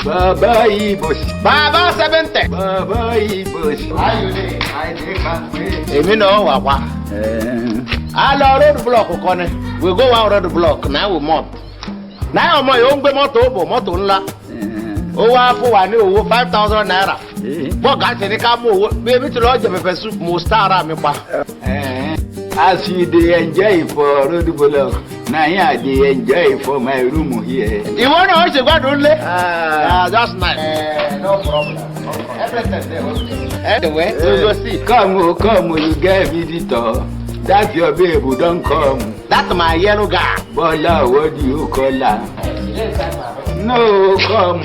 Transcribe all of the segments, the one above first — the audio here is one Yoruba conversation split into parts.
Baba Ibos. Baba 70. Baba Ibos. Èmi náà wà wá. A lọ road block kan ni. We go one road block now we mop. Náà ọmọ yóò ń gbé mọ́tò ńlá. Ó wá fún wa ní owó 5,000 naira. Bọ́ọ̀gá ṣe ní ká mú owó. Bí ebi ti lọ jẹ pẹpẹ soup mo star ara mi pa. As you dey enjoy for road block, na here I dey enjoy for my room here. Ìwọ náà ó ṣe gbádùn lé. That's nice. No problem. Everything there. Anyway, we go see. Come, you get visitor. That your baby don't come. That's my yellow guy. Bola, what do you call her? No, come.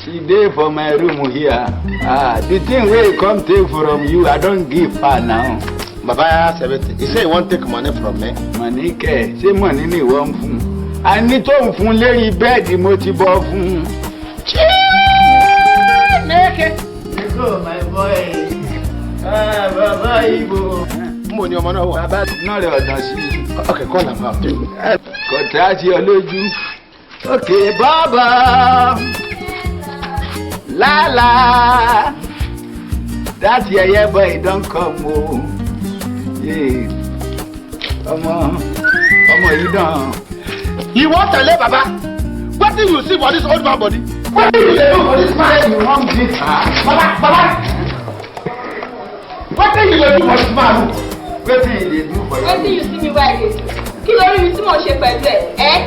She dey for my room here. The thing wey come take from you, I don't give her now. Baba 70. He say he won't take money from me. Money kẹ, ṣé money ni wọ́n fún? A ní tó ń fún lérí bẹ́ẹ̀dì mo ti bọ́ fún. Neke. Go my boy. Baba Ibo. Mo ní ọmọ náà wà. Baba náà rẹ̀ ọ̀dàn sí. Okay, call am out. Kọ̀tà sí ọ lójú. Okay, Baba. Lala. That yeye boy don come o. Ọmọ yìí dán. You wan tell Baba? What do you see for this old man body? What do you do for this man? You wan beat her? Baba. What do you do for this man? Wetin you dey do for you? Wetin you see me where I dey do? Kí lórí mi tí mo ṣe pẹ̀lú ẹ̀?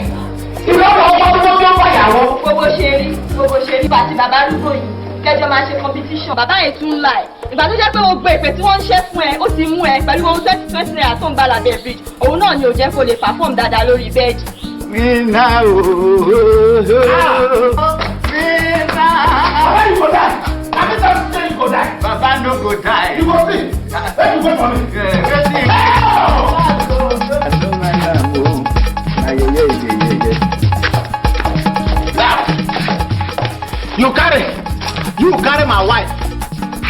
Ìlú ọmọ tó wáyàwó. Gbogbo ṣe rí bàtí bàbá arúgbó yìí. Kẹjọ máa ṣe competition. Bàbá yẹn tún láì. Ìgbà tó jẹ́ pé o gbé ìpè tí wọ́n ń ṣe fún ẹ, ó ti mú ẹ pẹ̀lú ohun 20 naira tó ń gbà lábẹ́ bridge. Òun náà ni ò jẹ́ kó lè perform dáadáa lórí bẹ́ẹ̀dì. Mina ooo. Mina. Baba you go die. I mean that say you go die. Baba no go die. You go see. Let you wait for me. Wetin? Now, you carry my wife.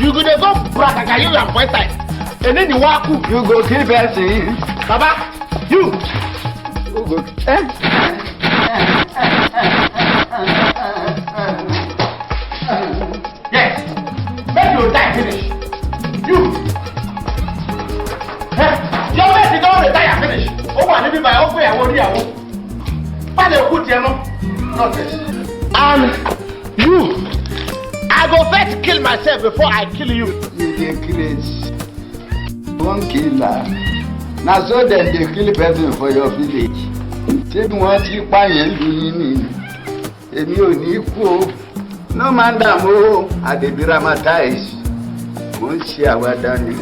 You go dey go braka you and boy side. And then the waku. You go kill person. Baba, you. Who go? Yes. Make you die finish. You. Your mate don retire finish. Ó wà níbí báyìí ó gbé ìyàwó níyàwó. Pàdé òkú tiẹ̀ mọ́. And you. I go first kill myself before I kill you. You dey craze. One killer. Na so dem dey kill person for your village. Ṣé bí wọ́n ti pààyàn lu yín ni? Èmi ò ní kú o. No man dààmú o. I dey dramatize. Mo ń ṣe àwàdà ni.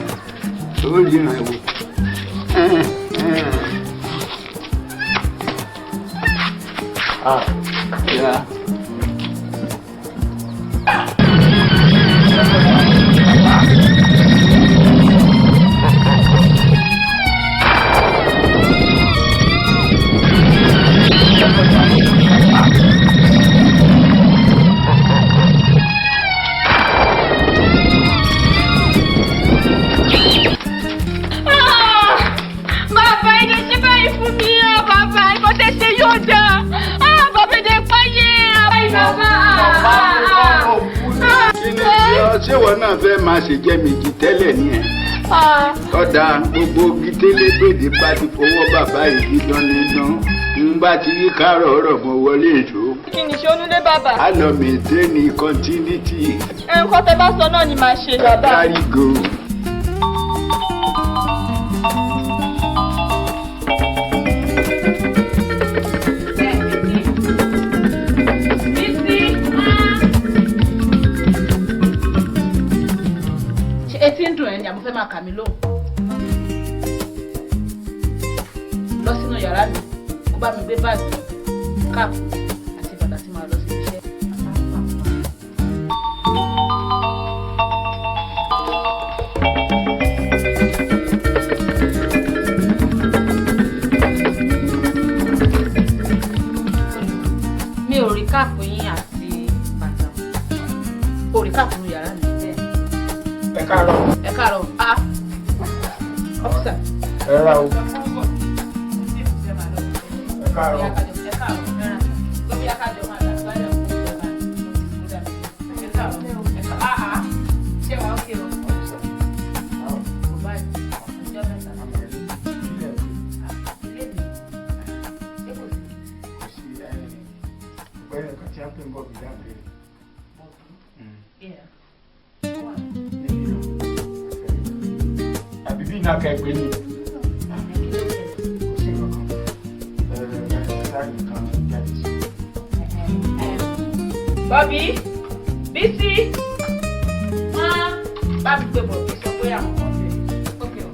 Ó ríran wò. Yeah. Ṣé wọn náà fẹ́ máa ṣe jẹ́ méjì tẹ́lẹ̀ ní ẹ̀? Ọ̀dà gbogbo gítélépèdè bá ti fọwọ́ bàbá yìí dánidán. N bá ti rí kárọ̀ ọ̀rọ̀ mọ́ wọlé èso. Kí ni ṣe onúdé bàbá? A lọ maintain continuity. Nǹkan tẹ bá sọ náà ni màá ṣe bàbá. Carry go. Etí ń dùn ẹ́ ni àmọ́ fẹ́ máa kà mí lóhùn. Lọ sínú yàrá mi, kó bá mi gbé báàgì, káàpù àti bàtà tí màá lọ sí iṣẹ́. Mi ò rí káàpù yín àti bàtà. O rí káàpù nínú yàrá mi. Ẹ káàárọ̀. Ẹ káàárọ̀. Officer. ẹ ra o. Náà kẹ́gbẹ́ ni. Bobby, Bisi, bá mi gbé Bobby sọ pé àwọn ọmọ rẹ̀. Ok o.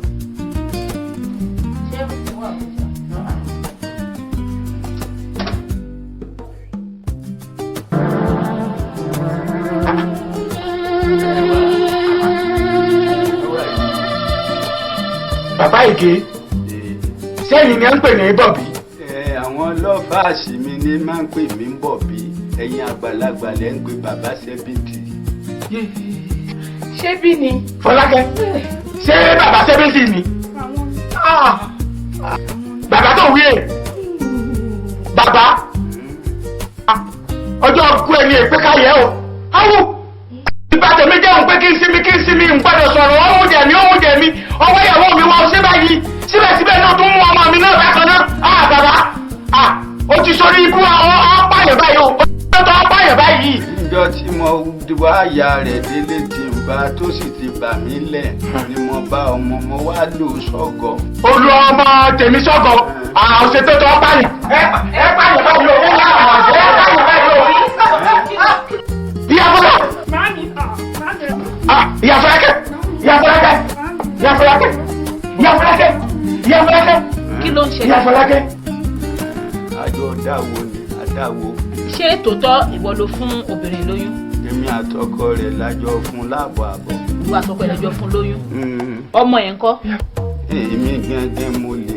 Ṣé o ti wà fún ìgbà? Bàbá Ìgè, sẹ́yìn ni à ń pè ní Bọ̀bí. Àwọn lọ́fàásì mi ní máa ń pè mí Bọ̀bí, ẹ̀yin àgbàlagbà lẹ́ ń pè bàbá 70. Ṣé bí ni? Fọlákẹ́, ṣé bàbá 70 ni? Bàbá tó wí ẹ̀. Bàbá, ọjọ́ ọkú ẹni èpé káyẹ̀ o. Áwọ̀ ìgbà tèmi jẹun pé kí n sinmi ń gbọ́dọ̀ sọ̀rọ̀ ọ̀hún jẹ̀ mí ọwọ́ ìyàwó mi wọ́n ṣé báyìí síbẹ̀síbẹ̀ náà tún mú ọmọ mi náà bákan náà. Bàbá, o ti sọ ní ikú ọ̀páyẹ̀ báyìí o. Ó ọ̀páyẹ̀ báyìí. Níjọ́ tí mo wá ìyá rẹ̀ délé tí ń bá tó sì ti bà mí lẹ̀ ni mo bá ọmọ mo wá lò sọ́gọ̀. Olú ọmọ tèmi sọ́gọ̀ ọ̀sẹ̀ tó tọ́ pààyàn. Ẹ pààyàn báyìí o. Ẹ pààyàn báyìí o. Ìyá Fọlá. Ìyá Fọlákẹ́. Kí ló ń ṣe? Ìyá Fọlákẹ́. Àjọ dáwo ni àdáwo. Ṣé tòótọ́ ìwọ ló fún obìnrin lóyún? Èmi àtọkọ rẹ̀ lájọ fún láàbọ̀ àbọ̀. Ìwọ àtọkọ rẹ̀ jọ fún lóyún. Ọmọ yẹn ńkọ́? Èmi gángan mo lè